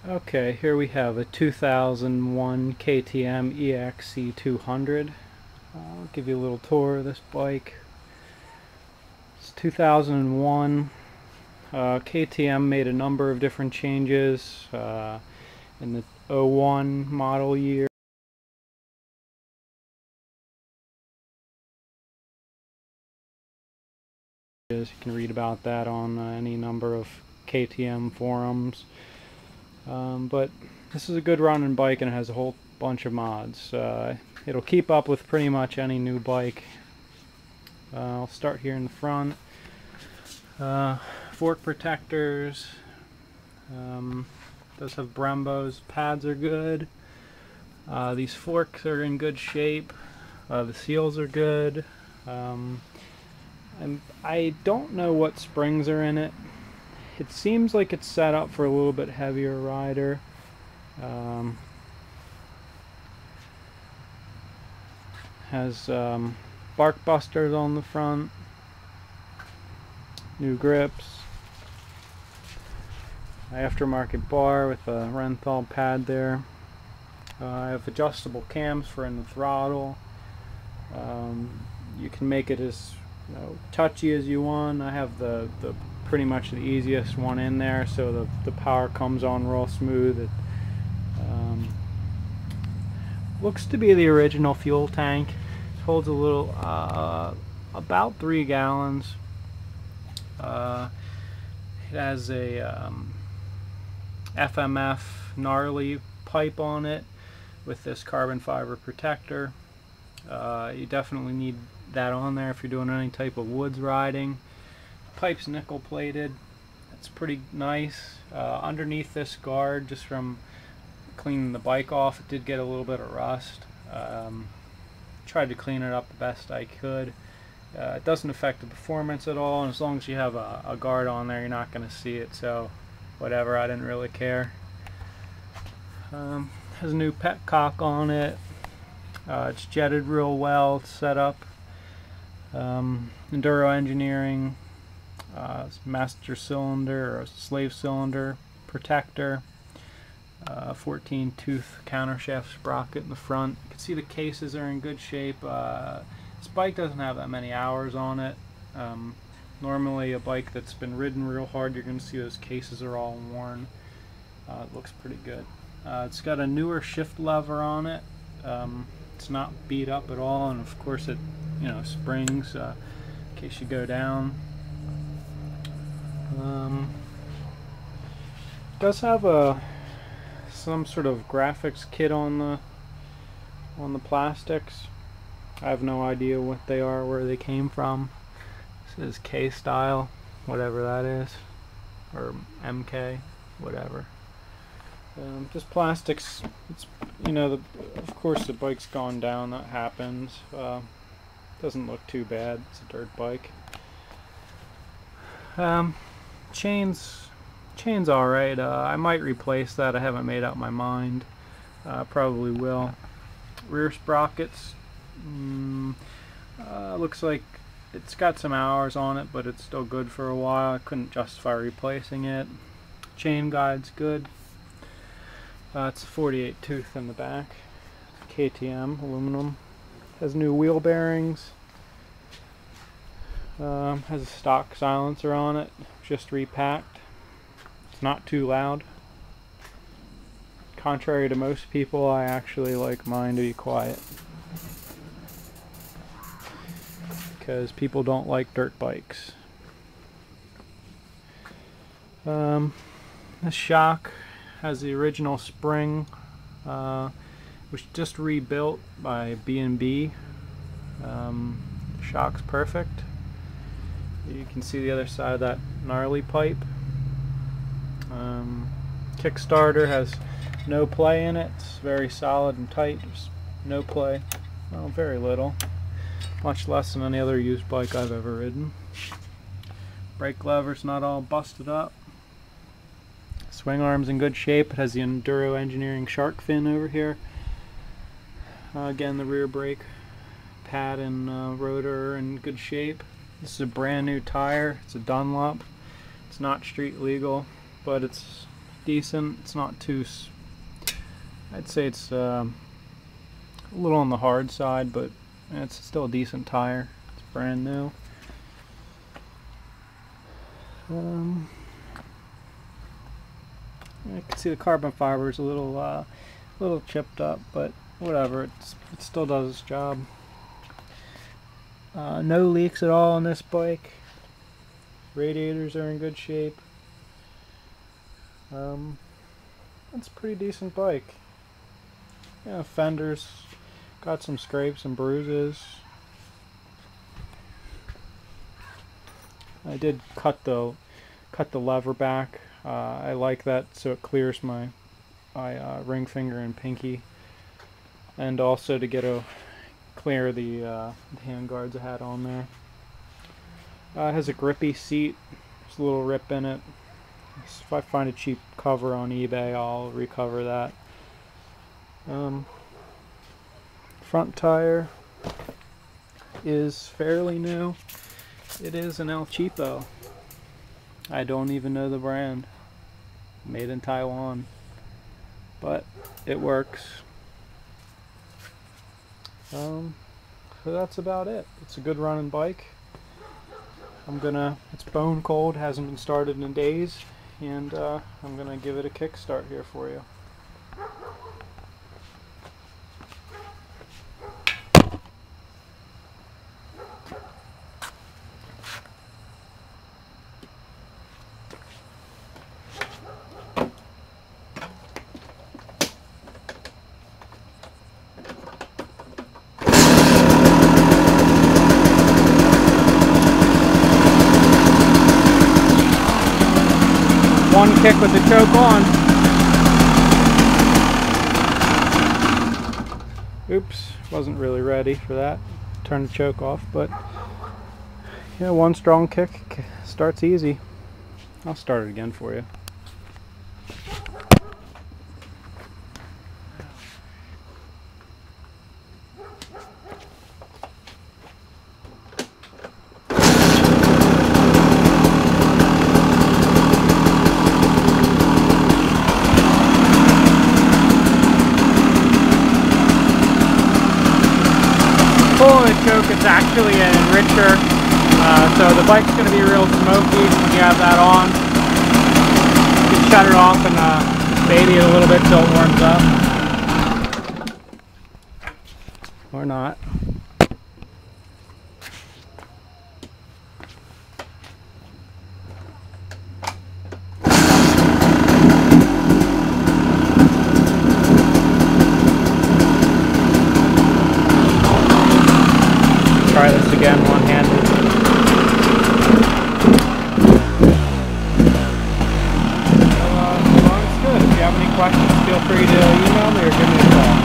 Okay, here we have a 2001 KTM EXC 200. I'll give you a little tour of this bike. It's 2001. KTM made a number of different changes in the '01 model year. You can read about that on any number of KTM forums. But this is a good running bike and it has a whole bunch of mods. It'll keep up with pretty much any new bike. I'll start here in the front. Fork protectors. Does have Brembos. Pads are good. These forks are in good shape. The seals are good. And I don't know what springs are in it. It seems like it's set up for a little bit heavier rider. Has bark busters on the front, new grips, aftermarket bar with a Renthal pad there. I have adjustable cams for in the throttle. You can make it as touchy as you want. I have the pretty much the easiest one in there, so the power comes on real smooth. It looks to be the original fuel tank. It holds a little about 3 gallons. It has a FMF gnarly pipe on it with this carbon fiber protector. You definitely need that on there if you're doing any type of woods riding. Pipe's nickel plated. It's pretty nice. Underneath this guard, just from cleaning the bike off, it did get a little bit of rust. Tried to clean it up the best I could. It doesn't affect the performance at all, and as long as you have a guard on there, you're not going to see it, so whatever, I didn't really care. Has a new petcock on it. It's jetted real well. It's set up. Enduro engineering, master cylinder or slave cylinder protector, 14 tooth countershaft sprocket in the front. You can see the cases are in good shape. This bike doesn't have that many hours on it. Normally a bike that's been ridden real hard, you're going to see those cases are all worn. It looks pretty good. It's got a newer shift lever on it. It's not beat up at all, and of course it springs in case you go down. It does have some sort of graphics kit on the plastics. I have no idea what they are, where they came from. This is K style, whatever that is, or MK, whatever. Just plastics. It's of course the bike's gone down. That happens. Doesn't look too bad. It's a dirt bike. Chains alright. I might replace that. I haven't made up my mind. Probably will. Rear sprockets. Looks like it's got some hours on it, but it's still good for a while. I couldn't justify replacing it. Chain guide's good. It's a 48 tooth in the back. KTM aluminum. Has new wheel bearings. Has a stock silencer on it, just repacked. It's not too loud. Contrary to most people, I actually like mine to be quiet, because people don't like dirt bikes. This shock has the original spring, was just rebuilt by B&B. Shock's perfect. You can see the other side of that gnarly pipe. Kickstarter has no play in it. It's very solid and tight. Just no play. Well, very little. Much less than any other used bike I've ever ridden. Brake lever's not all busted up. Swing arm's in good shape. It has the Enduro engineering shark fin over here. Again, the rear brake pad and rotor are in good shape. This is a brand new tire. It's a Dunlop. It's not street legal, but it's decent. It's not too, I'd say it's a little on the hard side, but it's still a decent tire. It's brand new. I can see the carbon fiber is a little chipped up, but whatever. It still does its job. No leaks at all on this bike. Radiators are in good shape. It's a pretty decent bike. Yeah, fenders got some scrapes and bruises. I did cut the lever back. I like that so it clears my ring finger and pinky, and also to clear the hand guards I had on there. It has a grippy seat. There's a little rip in it. If I find a cheap cover on eBay, I'll recover that. Front tire is fairly new. It is an El Cheapo. I don't even know the brand. Made in Taiwan. But it works. So that's about it. It's a good running bike. It's bone cold, hasn't been started in days, and I'm gonna give it a kickstart here for you. One kick with the choke on. Oops, wasn't really ready for that. Turn the choke off, but yeah, one strong kick starts easy. I'll start it again for you. Pulling the choke, it's actually an enricher, so the bike's going to be real smoky when you have that on. You can shut it off and baby it a little bit till it warms up. Or not. Try this again one-handed. So it's good. If you have any questions, feel free to email me or give me a call.